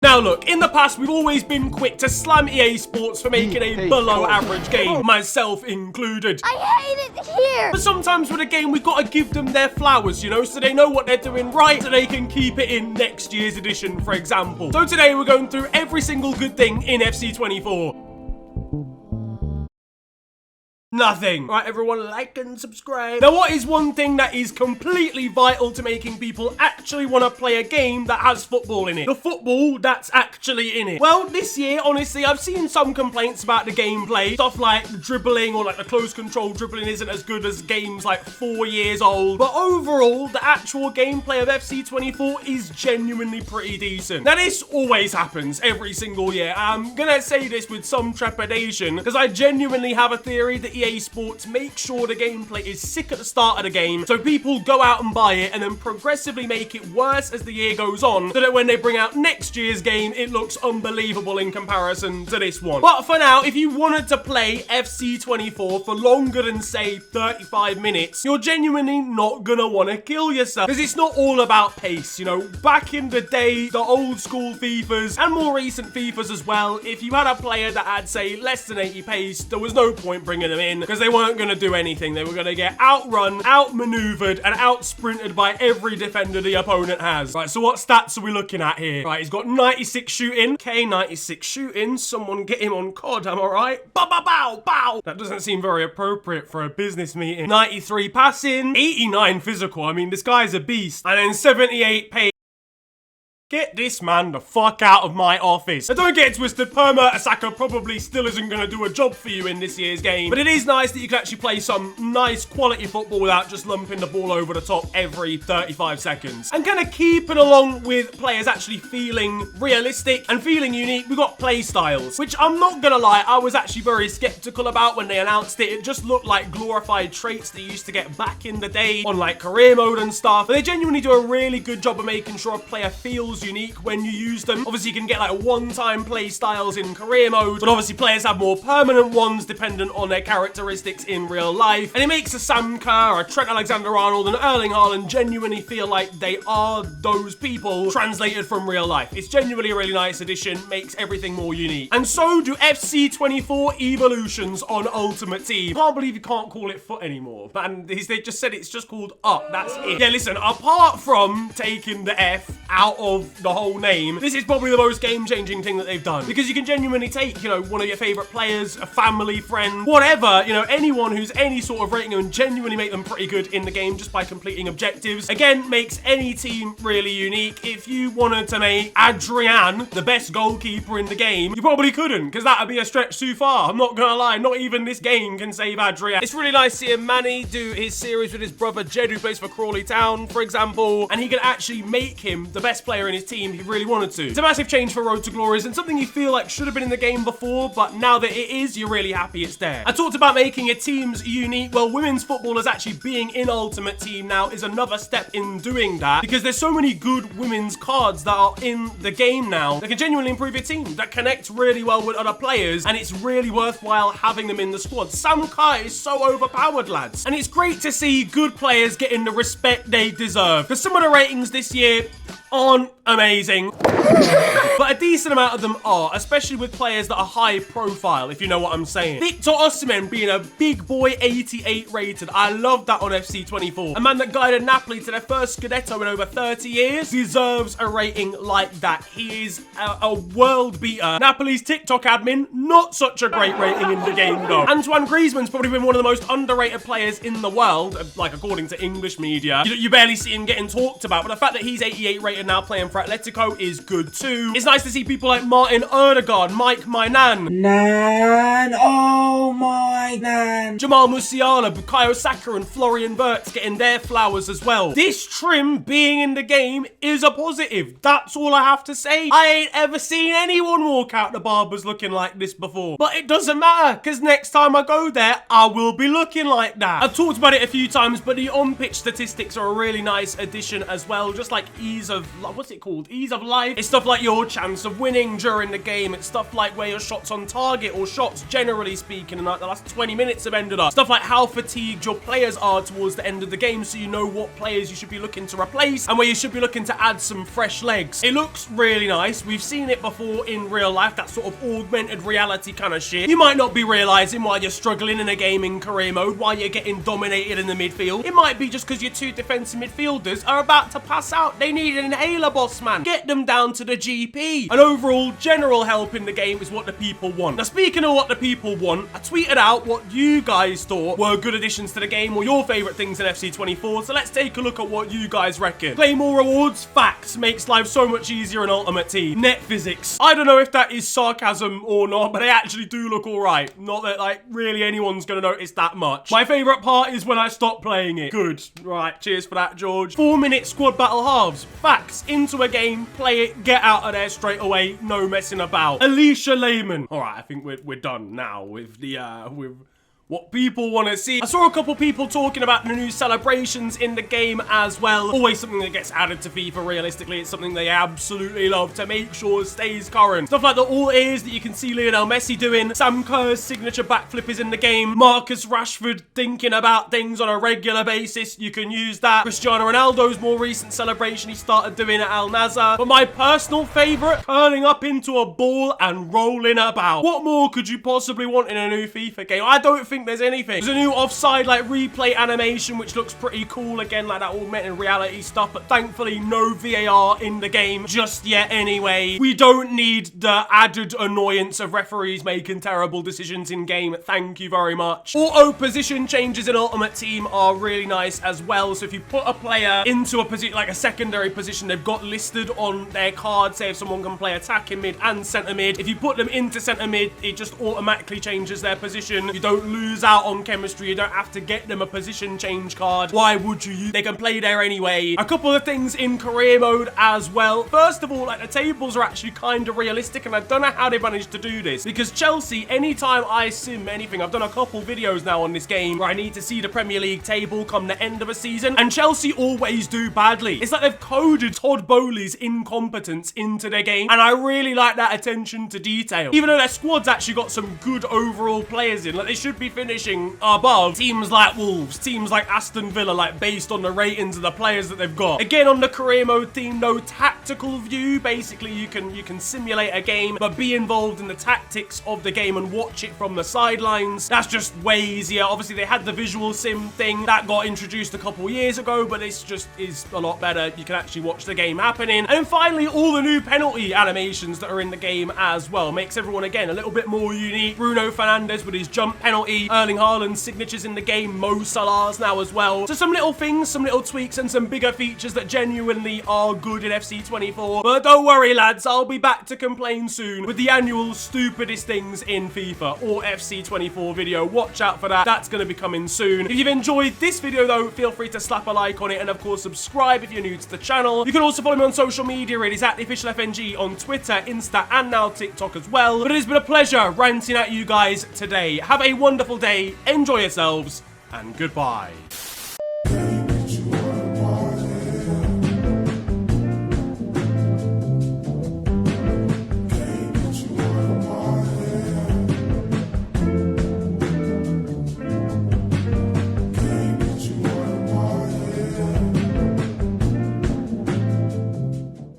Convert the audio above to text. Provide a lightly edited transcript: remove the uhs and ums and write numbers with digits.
Now look, in the past we've always been quick to slam EA Sports for making a below average game, myself included. I hate it here! But sometimes with a game we've got to give them their flowers, you know, so they know what they're doing right, so they can keep it in next year's edition, for example. So today we're going through every single good thing in FC24. Nothing. Right, everyone, like and subscribe. Now, what is one thing that is completely vital to making people actually want to play a game that has football in it? The football that's actually in it. Well, this year, honestly, I've seen some complaints about the gameplay. Stuff like dribbling or like the close control dribbling isn't as good as games like 4 years old. But overall, the actual gameplay of FC24 is genuinely pretty decent. Now, this always happens every single year. I'm gonna say this with some trepidation because I genuinely have a theory that EA Sports make sure the gameplay is sick at the start of the game, so people go out and buy it and then progressively make it worse as the year goes on, so that when they bring out next year's game, it looks unbelievable in comparison to this one. But for now, if you wanted to play FC24 for longer than, say, 35 minutes, you're genuinely not gonna want to kill yourself, because it's not all about pace, you know. Back in the day, the old school FIFAs, and more recent FIFAs as well, if you had a player that had, say, less than 80 pace, there was no point bringing them in, because they weren't going to do anything. They were going to get outrun, outmaneuvered, and out-sprinted by every defender the opponent has. Right, so what stats are we looking at here? Right, he's got 96 shooting. Okay, 96 shooting. Someone get him on COD, am I right? Bow, bow, bow, bow. That doesn't seem very appropriate for a business meeting. 93 passing, 89 physical. I mean, this guy's a beast. And then 78 pace. Get this man the fuck out of my office. Now don't get it twisted, Perma Asaka probably still isn't going to do a job for you in this year's game, but it is nice that you can actually play some nice quality football without just lumping the ball over the top every 35 seconds. And kind of keeping along with players actually feeling realistic and feeling unique, we've got play styles, which I'm not going to lie, I was actually very skeptical about when they announced it. It just looked like glorified traits that you used to get back in the day on like career mode and stuff, but they genuinely do a really good job of making sure a player feels unique when you use them. Obviously, you can get like one-time play styles in career mode, but obviously players have more permanent ones dependent on their characteristics in real life. And it makes a Sam Kerr, a Trent Alexander-Arnold, and Erling Haaland genuinely feel like they are those people translated from real life. It's genuinely a really nice addition, makes everything more unique. And so do FC24 evolutions on Ultimate Team. Can't believe you can't call it foot anymore. Man, they just said it's just called up. That's it. Yeah, listen, apart from taking the F out of the whole name, this is probably the most game-changing thing that they've done, because you can genuinely take, you know, one of your favorite players, a family friend, whatever, you know, anyone who's any sort of rating, and genuinely make them pretty good in the game just by completing objectives. Again, makes any team really unique. If you wanted to make Adrian the best goalkeeper in the game, you probably couldn't, because that would be a stretch too far. I'm not gonna lie, not even this game can save Adrian. It's really nice seeing Manny do his series with his brother Jed, who plays for Crawley Town, for example, and he can actually make him the best player in his team he really wanted to. It's a massive change for Road to Glories and something you feel like should have been in the game before, but now that it is, you're really happy it's there. I talked about making your teams unique. Well, women's football is actually being in Ultimate Team now is another step in doing that, because there's so many good women's cards that are in the game now that can genuinely improve your team, that connect really well with other players, and it's really worthwhile having them in the squad. Sam Kai is so overpowered, lads, and it's great to see good players getting the respect they deserve, because some of the ratings this year aren't amazing, but a decent amount of them are, especially with players that are high profile, if you know what I'm saying. Victor Osimhen being a big boy 88 rated. I love that on FC24. A man that guided Napoli to their first Scudetto in over 30 years deserves a rating like that. He is a world beater. Napoli's TikTok admin, not such a great rating in the game though. Antoine Griezmann's probably been one of the most underrated players in the world, like according to English media. You barely see him getting talked about, but the fact that he's 88 rated now playing for Atletico is good too. It's nice to see people like Martin Odegaard, Mike my nan, oh my nan, Jamal Musiala, Bukayo Saka, and Florian Wirtz getting their flowers as well. This trim being in the game is a positive. That's all I have to say. I ain't ever seen anyone walk out the barbers looking like this before, but it doesn't matter, because next time I go there, I will be looking like that. I've talked about it a few times, but the on-pitch statistics are a really nice addition as well, just like ease of, what's it called? Ease of life. It's stuff like your chance of of winning during the game. It's stuff like where your shots on target or shots, generally speaking, in like the last 20 minutes have ended up. Stuff like how fatigued your players are towards the end of the game, so you know what players you should be looking to replace and where you should be looking to add some fresh legs. It looks really nice. We've seen it before in real life, that sort of augmented reality kind of shit. You might not be realizing why you're struggling in a game in career mode, why you're getting dominated in the midfield. It might be just because your two defensive midfielders are about to pass out. They need an inhaler, boss man. Get them down to the GP. An overall general help in the game is what the people want. Now, speaking of what the people want, I tweeted out what you guys thought were good additions to the game or your favorite things in FC 24. So let's take a look at what you guys reckon. Play more rewards. Facts. Makes life so much easier in Ultimate Team. Net physics. I don't know if that is sarcasm or not, but they actually do look alright. Not that, like, really anyone's gonna notice that much. My favorite part is when I stop playing it. Good. Right. Cheers for that, George. 4-minute squad battle halves. Facts. Into a game, play it, get out of there straight away. No messing about. Alicia Lehman. Alright, I think we're done now with the, with what people want to see. I saw a couple people talking about the new celebrations in the game as well. Always something that gets added to FIFA, realistically. It's something they absolutely love to make sure it stays current. Stuff like the all ears that you can see Lionel Messi doing. Sam Kerr's signature backflip is in the game. Marcus Rashford thinking about things on a regular basis. You can use that. Cristiano Ronaldo's more recent celebration he started doing at Al Nassr. But my personal favorite, curling up into a ball and rolling about. What more could you possibly want in a new FIFA game? I don't think there's anything. There's a new offside like replay animation which looks pretty cool, again like that augmented reality stuff, but thankfully no VAR in the game just yet anyway. We don't need the added annoyance of referees making terrible decisions in game. Thank you very much. Auto position changes in Ultimate Team are really nice as well. So if you put a player into a position like a secondary position they've got listed on their card, say if someone can play attacking mid and centre mid, if you put them into centre mid it just automatically changes their position. You don't lose out on chemistry. You don't have to get them a position change card. Why would you? They can play there anyway. A couple of things in career mode as well. First of all, like the tables are actually kind of realistic and I don't know how they managed to do this because Chelsea, anytime I sim anything, I've done a couple videos now on this game where I need to see the Premier League table come the end of a season and Chelsea always do badly. It's like they've coded Todd Bowley's incompetence into their game and I really like that attention to detail. Even though their squad's actually got some good overall players in, like they should be finishing above teams like Wolves, teams like Aston Villa, like based on the ratings of the players that they've got. Again, on the career mode theme, no tactical view. Basically, you can simulate a game, but be involved in the tactics of the game and watch it from the sidelines. That's just way easier. Obviously, they had the visual sim thing that got introduced a couple years ago, but this just is a lot better. You can actually watch the game happening. And then finally, all the new penalty animations that are in the game as well. Makes everyone, again, a little bit more unique. Bruno Fernandes with his jump penalty, Erling Haaland's signatures in the game, Mo Salah's now as well. So some little things, some little tweaks and some bigger features that genuinely are good in FC 24. But don't worry lads, I'll be back to complain soon with the annual stupidest things in FIFA or FC 24 video. Watch out for that. That's going to be coming soon. If you've enjoyed this video though, feel free to slap a like on it and of course subscribe if you're new to the channel. You can also follow me on social media. It is at @theofficialfng on Twitter, Insta and now TikTok as well. But it has been a pleasure ranting at you guys today. Have a wonderful day, enjoy yourselves, and goodbye.